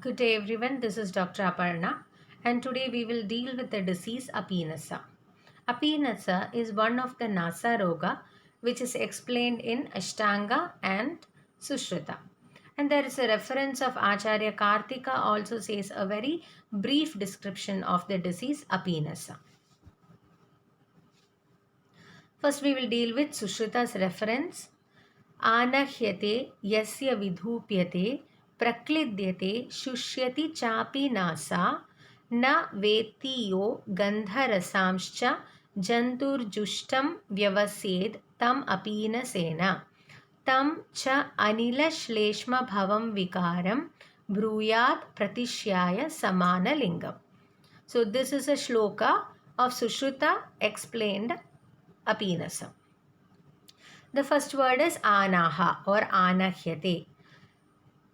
Good day everyone, this is Dr. Aparna and today we will deal with the disease Apinasa. Apinasa is one of the Nasa Roga which is explained in Ashtanga and Sushruta. And there is a reference of Acharya Kartika also says a very brief description of the disease Apinasa. First we will deal with Sushruta's reference. Anahyate yasya vidhupyate praklidyate shusyati chapi nasa na veti yo gandharasamscha janturjushtam vyavased tam apina sena tam cha anila shleshma bhavam vikaram bruyat pratishyaya samana lingam. So this is a shloka of Sushruta explained apinasam. The first word is anaha or anahyate.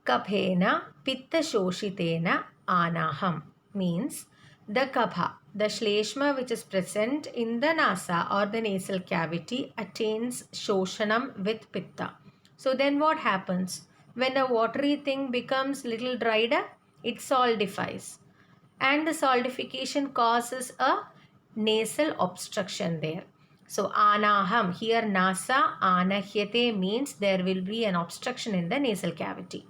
Kabhena pitta shoshitena anaham means the kabha, the shleshma which is present in the nasa or the nasal cavity attains shoshanam with pitta. So then what happens? When a watery thing becomes little dried up, it solidifies. And the solidification causes a nasal obstruction there. So anaham, here nasa anahyate means there will be an obstruction in the nasal cavity.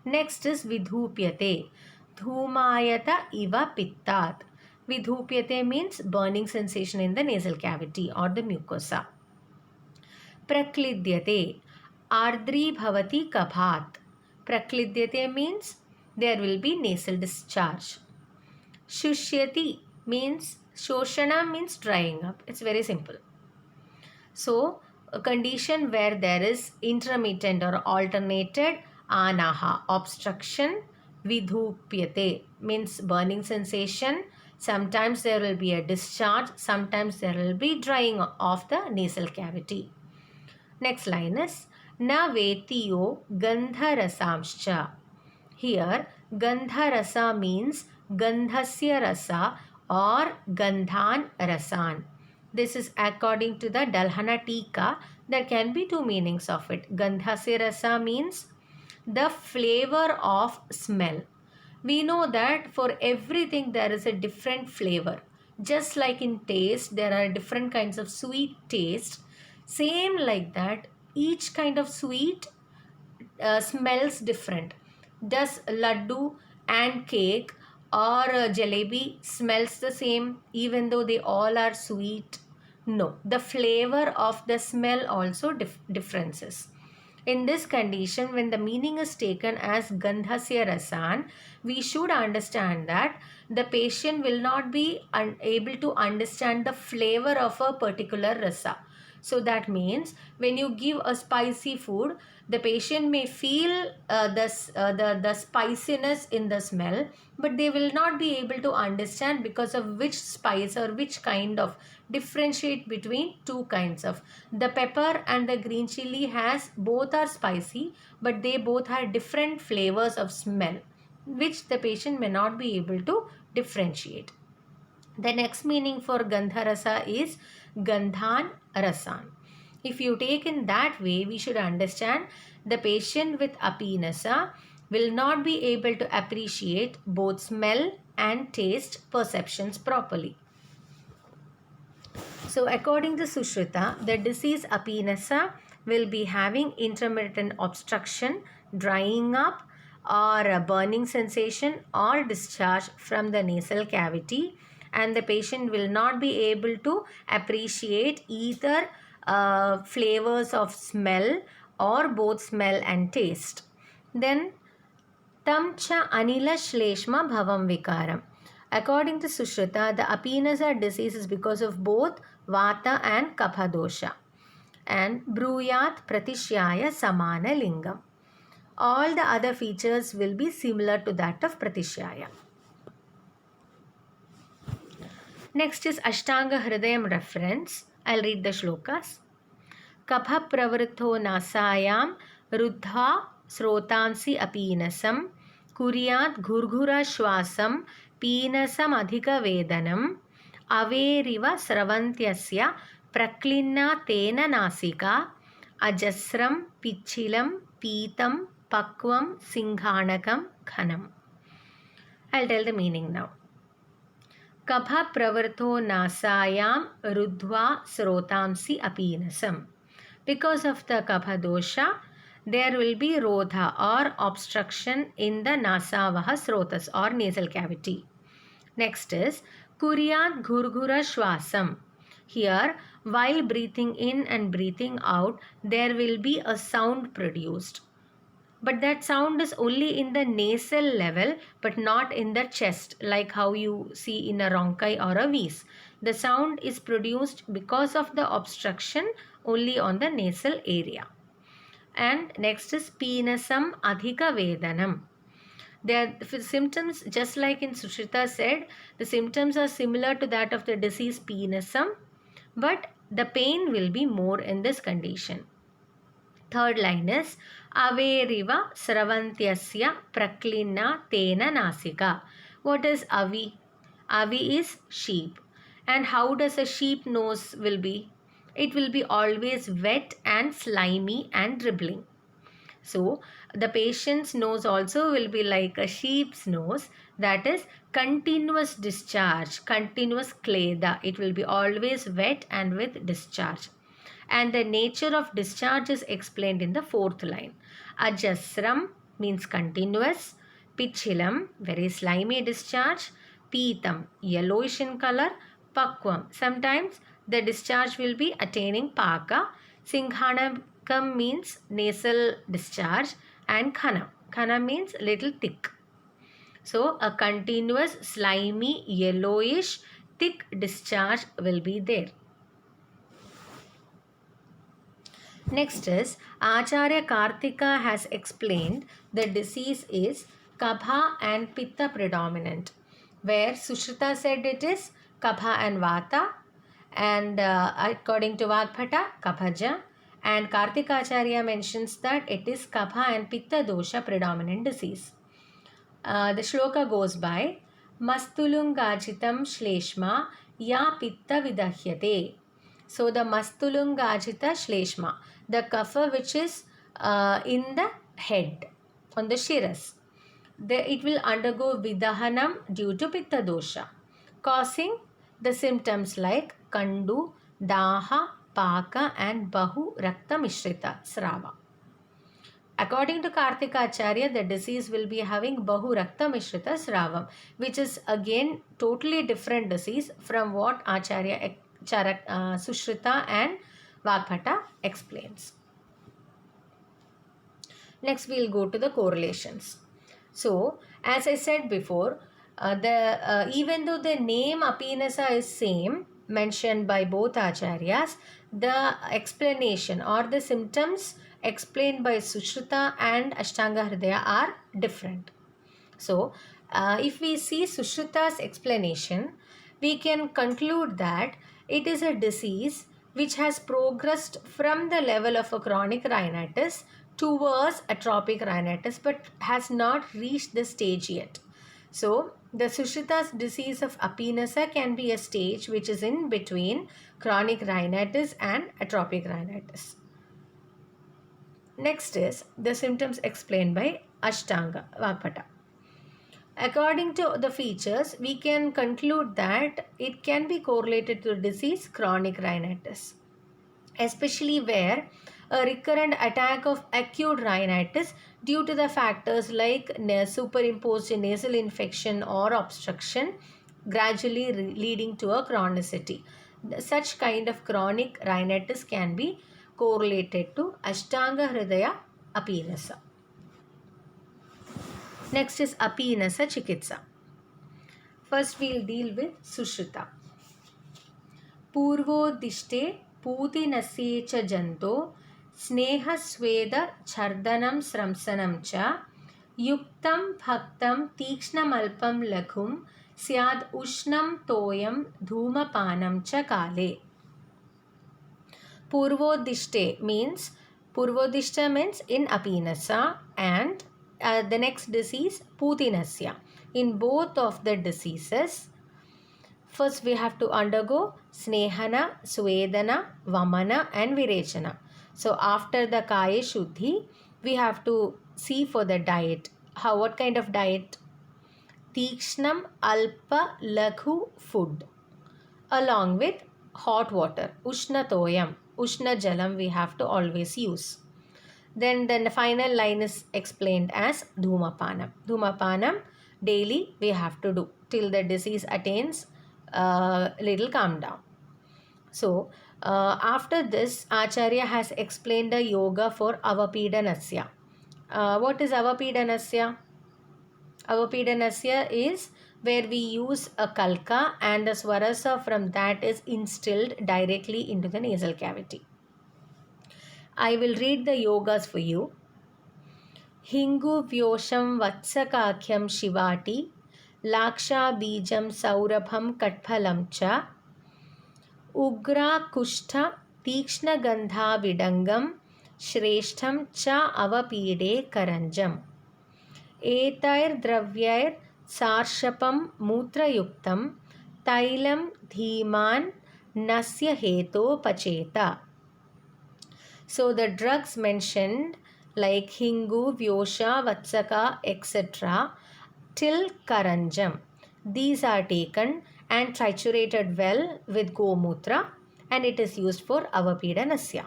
Next is vidhupyate. Dhumayata iva pittat. Vidhupyate means burning sensation in the nasal cavity or the mucosa. Praklidyate. Ardri bhavati kabhat. Praklidyate means there will be nasal discharge. Shushyati means shoshana means drying up. It's very simple. So a condition where there is intermittent or alternated anaha obstruction, vidhupyate means burning sensation. Sometimes there will be a discharge, sometimes there will be drying of the nasal cavity. Next line is na vetiyo gandha rasamscha. Here gandha rasa means gandhasya rasa or gandhan rasan. This is according to the Dalhana Tika. There can be two meanings of it. Gandhasya rasa means the flavor of smell. We know that for everything there is a different flavor. Just like in taste, there are different kinds of sweet taste. Same like that, each kind of sweet smells different. Does laddu and cake or jalebi smells the same even though they all are sweet? No, the flavor of the smell also differences. In this condition, when the meaning is taken as gandhasya rasan, we should understand that the patient will not be able to understand the flavor of a particular rasa. So that means when you give a spicy food, the patient may feel the spiciness in the smell, but they will not be able to understand because of which spice or which kind of differentiate between two kinds of. The pepper and the green chili has both are spicy, but they both have different flavors of smell, which the patient may not be able to differentiate. The next meaning for Gandharasa is Gandhan Rasan. If you take in that way, we should understand the patient with Apinasa will not be able to appreciate both smell and taste perceptions properly. So according to Sushruta, the disease Apinasa will be having intermittent obstruction, drying up or a burning sensation or discharge from the nasal cavity, and the patient will not be able to appreciate either flavors of smell or both smell and taste. Then tam cha anila shleshma bhavam vikaram. According to Sushruta, the Apinasa disease is because of both Vata and Kapha dosha. And Bruyat Pratishyaya Samana Lingam. All the other features will be similar to that of Pratishyaya. Next is Ashtanga Hridayam reference. I'll read the shlokas. Kapha pravritho nasayam ruddha srotansi apinasam kuryat ghurghura shwasam peenasam adhika vedanam averiva sravantyasya praklinna tena nasika ajasram pichilam pitam pakvam singhanakam khanam. I'll tell the meaning now. Kapha pravarto nasayam rudhva srotamsi apinasam. Because of the kapha dosha, there will be rodha or obstruction in the nasavaha srotas or nasal cavity. Next is kuryat gurgura shwasam. Here, while breathing in and breathing out, there will be a sound produced. But that sound is only in the nasal level, but not in the chest, like how you see in a ronkai or a wheeze. The sound is produced because of the obstruction only on the nasal area. And next is peenasam adhika vedanam. Their symptoms, just like in Sushrita said, the symptoms are similar to that of the disease peenasam, but the pain will be more in this condition. Third line is Averiva Sravantyasya Praklina Tena Nasika. What is Avi? Avi is sheep. And how does a sheep nose will be? It will be always wet and slimy and dribbling. So the patient's nose also will be like a sheep's nose, that is continuous discharge, continuous kleda. It will be always wet and with discharge. And the nature of discharge is explained in the fourth line. Ajasram means continuous, Pichilam very slimy discharge, Peetam yellowish in color, Pakvam sometimes the discharge will be attaining Paka, Singhanakam means nasal discharge, and Khana means little thick. So a continuous slimy yellowish thick discharge will be there. Next is Acharya Kartika has explained the disease is Kapha and Pitta predominant, where Sushrita said it is Kapha and Vata, and according to Vagbhata, Kaphaja, and Kartika Acharya mentions that it is Kapha and Pitta dosha predominant disease. The shloka goes by Mastulungajitam Shleshma Ya Pitta Vidahyate. So the Mastulungajita Shleshma, the kapha which is in the head, on the shiras, it will undergo vidahanam due to pitta dosha, causing the symptoms like kandu, daha, paka and bahu rakta mishrita srava. According to Kartika Acharya, the disease will be having Bahu Rakta Mishrita Sravam, which is again totally different disease from what Acharya Sushrita and Vagbhata explains. Next, we will go to the correlations. So, as I said before, even though the name Apinasa is same, mentioned by both Acharyas, the explanation or the symptoms explained by Sushrita and Ashtanga Hridaya are different. So, if we see Sushrita's explanation, we can conclude that it is a disease which has progressed from the level of a chronic rhinitis towards atrophic rhinitis but has not reached the stage yet. So, the Sushrita's disease of Apinasa can be a stage which is in between chronic rhinitis and atrophic rhinitis. Next is the symptoms explained by Ashtanga Vagbhata. According to the features, we can conclude that it can be correlated to disease chronic rhinitis, especially where a recurrent attack of acute rhinitis due to the factors like superimposed nasal infection or obstruction gradually leading to a chronicity. Such kind of chronic rhinitis can be correlated to Ashtanga Hridaya Apinasa. Next is Apinasa Chikitsa. First we will deal with Sushrita. Purvodishte Putinasye cha janto Sneha Sweda Chardanam Sramsanam cha Yuktam Bhaktam Tikshnam Alpam Laghum Syad Ushnam Toyam Dhumapanam cha Kale. Purvodishte means in Apinasa, and the next disease Putinasya. In both of the diseases, first we have to undergo Snehana, Swedana, Vamana and Virechana. So after the Kaya Shuddhi, we have to see for the diet. What kind of diet? Tikshnam alpa laghu food along with hot water. Ushna toyam. Ushna jalam we have to always use. Then the final line is explained as Dhumapanam. Dhumapanam daily we have to do till the disease attains little calm down. So after this, Acharya has explained the yoga for Avapidanasya. What is Avapidanasya? Avapidanasya is where we use a kalka and the swarasa from that is instilled directly into the nasal cavity. I will read the yogas for you. Hingu vyosham vatsakakyam shivati lakshabijam saurabham katphalam cha ugra kushta tikshna vidangam shreshtham cha avapide karanjam etair dravyair sarshapam mutrayuktam tailam dhiman nasya heto pacheta. So the drugs mentioned like Hingu, Vyosha, Vatsaka, etc. till Karanjam. These are taken and triturated well with Gomutra and it is used for Avapidanasya.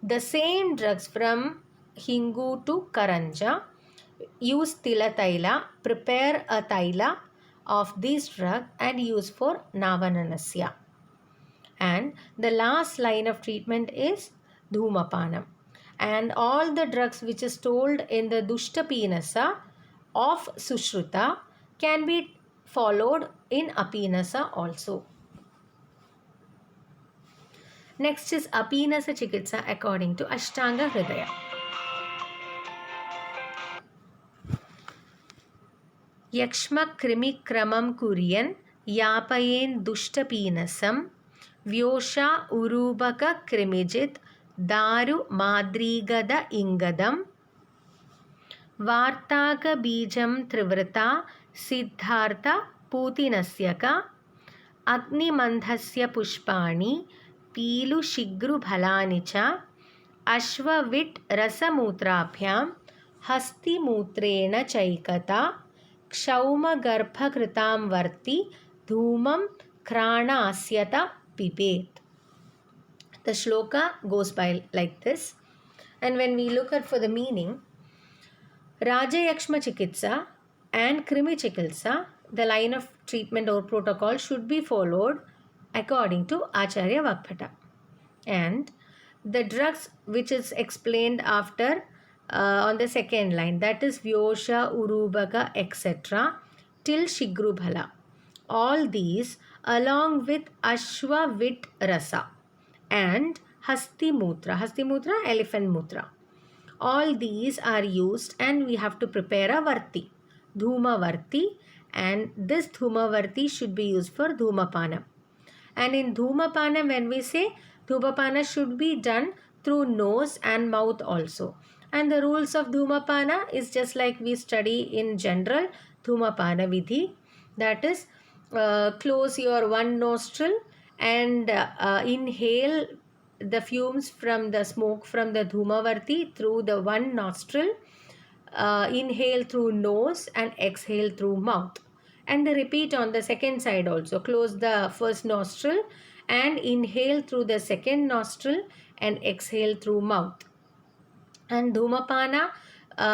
The same drugs from Hingu to Karanja, use Tila Taila, prepare a Taila of this drug and use for Navananasya. And the last line of treatment is Dhumapanam. And all the drugs which is told in the Dushtapinasa of Sushruta can be followed in Apinasa also. Next is Apinasa Chikitsa according to Ashtanga Hridaya. Yakshma krimi kramam kuryan yapayen Dushtapinasam Vyosha urubaka krimijit daru madrigada ingadam Vartaka bijam trivrata siddhartha putinasyaka Agnimandhasya pushpani Pilu shigru bhalani cha Ashvavit rasamutrabhyam Hasti mutrena chaikata Kshauma garbha kritam varti Dhumam krana asyata pipet. The shloka goes by like this. And when we look at for the meaning, Rajayakshma Chikitsa and Krimi Chikitsa, the line of treatment or protocol should be followed according to Acharya Vakphata. And the drugs which is explained after on the second line, that is Vyosha, Urubaka, etc. till Shigrubhala. All these along with Ashvavit Rasa and Hasti Mutra, elephant mutra. All these are used and we have to prepare a Varti, Dhuma Varti, and this Dhuma Varti should be used for Dhumapana. And in Dhumapana, when we say Dhumapana should be done through nose and mouth also. And the rules of Dhumapana is just like we study in general Dhumapana Vidhi. That is, close your one nostril and inhale the fumes from the smoke from the Dhumavarti through the one nostril. Inhale through nose and exhale through mouth. And repeat on the second side also. Close the first nostril and inhale through the second nostril and exhale through mouth. And Dhumapana,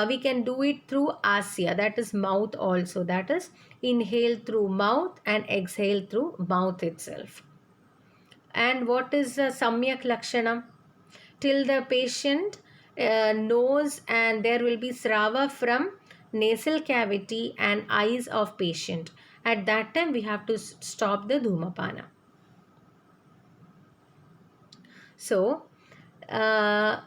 we can do it through Asya, that is mouth also. That is inhale through mouth and exhale through mouth itself. And what is the Samyak Lakshanam? Till the patient knows and there will be Srava from nasal cavity and eyes of patient. At that time we have to stop the Dhumapana. So, I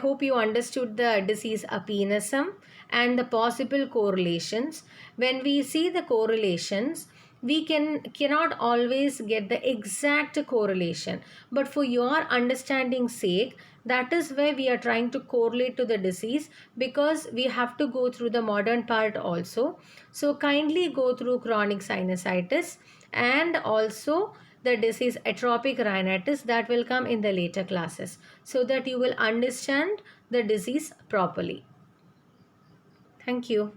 hope you understood the disease Apinasam and the possible correlations. When we see the correlations, we cannot always get the exact correlation. But for your understanding sake, that is why we are trying to correlate to the disease, because we have to go through the modern part also. So kindly go through chronic sinusitis and also the disease atropic rhinitis, that will come in the later classes, so that you will understand the disease properly. Thank you.